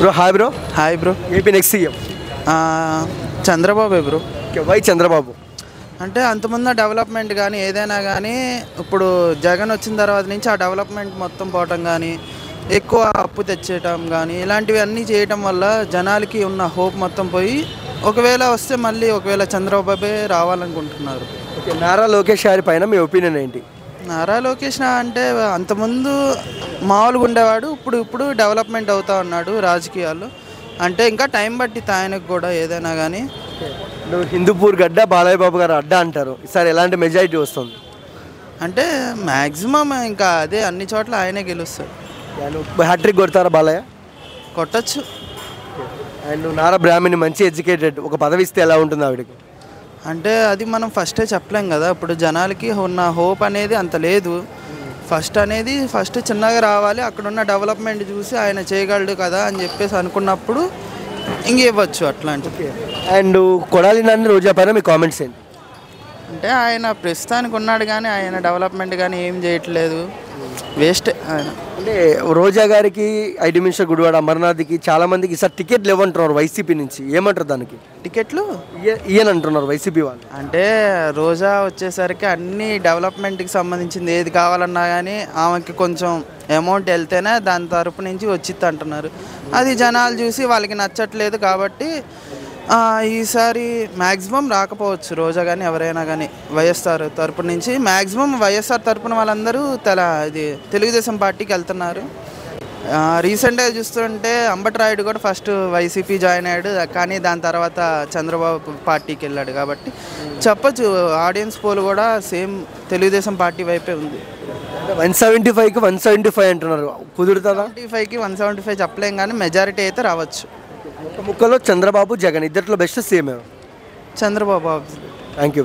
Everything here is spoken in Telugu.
Bro hi bro. Hi bro. AP next CM Chandrababu bro. Why Chandrababu? అంటే అంతకుముందు డెవలప్మెంట్ కానీ ఏదైనా కానీ ఇప్పుడు జగన్ వచ్చిన తర్వాత నుంచి ఆ డెవలప్మెంట్ మొత్తం పోవటం కానీ ఎక్కువ అప్పు తెచ్చేయటం కానీ ఇలాంటివి అన్నీ చేయటం వల్ల జనాలకి ఉన్న హోప్ మొత్తం పోయి ఒకవేళ వస్తే మళ్ళీ ఒకవేళ చంద్రబాబే రావాలనుకుంటున్నారు. ఓకే, నారా లోకేష్ గారి పైన మీ ఒపీనియన్ ఏంటి? నారా లోకేష్ అంటే అంతకుముందు మామూలుగా ఉండేవాడు, ఇప్పుడు డెవలప్మెంట్ అవుతా ఉన్నాడు రాజకీయాల్లో. అంటే ఇంకా టైం పట్టి ఆయనకు కూడా ఏదైనా కానీ. నువ్వు హిందూపూర్ గడ్డ బాలయ్య బాబు గారు అడ్డా అంటారు, ఈసారి ఎలాంటి మెజారిటీ వస్తుంది? అంటే మ్యాక్సిమం ఇంకా అదే అన్ని చోట్ల ఆయనే గెలుస్తాడు. హ్యాట్రిక్ కొడతారా బాలయ్య? కొట్టచ్చు. అండ్ నువ్వు నారా బ్రాహ్మణి మంచి ఎడ్యుకేటెడ్, ఒక పదవి ఇస్తే ఎలా ఉంటుంది ఆవిడకి? అంటే అది మనం ఫస్టే చెప్పలేం కదా. ఇప్పుడు జనాలకి ఉన్న హోప్ అనేది అంత లేదు. ఫస్ట్ చిన్నగా రావాలి, అక్కడున్న డెవలప్మెంట్ చూసి ఆయన చేయగలడు కదా అని చెప్పేసి అనుకున్నప్పుడు ఇంక ఇవ్వచ్చు అట్లాంటివి. అండ్ కొడాలి నాని రోజా పైన మీ కామెంట్స్ ఏంటి? అంటే ఆయన ప్రస్తుతానికి ఉన్నాడు కానీ ఆయన డెవలప్మెంట్ కానీ ఏం చేయట్లేదు, వేస్ట్ ఆయన. అంటే రోజా గారికి, ఐటీ మినిస్టర్ గుడివాడ అమర్నాథ్కి చాలా మందికి ఈసారి టికెట్లు ఇవ్వంటున్నారు వైసీపీ నుంచి, ఏమంటారు దానికి? టికెట్లు ఇయ్యని అంటున్నారు వైసీపీ వాళ్ళు. అంటే రోజా వచ్చేసరికి అన్ని డెవలప్మెంట్కి సంబంధించింది ఏది కావాలన్నా కానీ ఆమెకి కొంచెం అమౌంట్ వెళ్తేనే దాని తరపు నుంచి వచ్చిద్ది అంటున్నారు. అది జనాలు చూసి వాళ్ళకి నచ్చట్లేదు కాబట్టి ఈసారి మ్యాక్సిమం రాకపోవచ్చు రోజా కానీ ఎవరైనా కానీ వైఎస్ఆర్ తరపు నుంచి. మ్యాక్సిమం వైఎస్ఆర్ తరపున వాళ్ళందరూ తెలుగుదేశం పార్టీకి వెళ్తున్నారు. రీసెంట్గా చూస్తుంటే అంబటి రాయుడు కూడా ఫస్ట్ వైసీపీ జాయిన్ అయ్యాడు, కానీ దాని తర్వాత చంద్రబాబు పార్టీకి వెళ్ళాడు. కాబట్టి చెప్పచ్చు ఆడియన్స్ పోల్ కూడా సేమ్ తెలుగుదేశం పార్టీ వైపే ఉంది. 175కి 175 అంటున్నారు, కుదురుతుందా? 75కి 175 చెప్పలేం కానీ మెజారిటీ అయితే రావచ్చు. ఒక ముక్కలో చంద్రబాబు జగన్ ఇద్దరిలో best CM? Chandrababu. Thank you.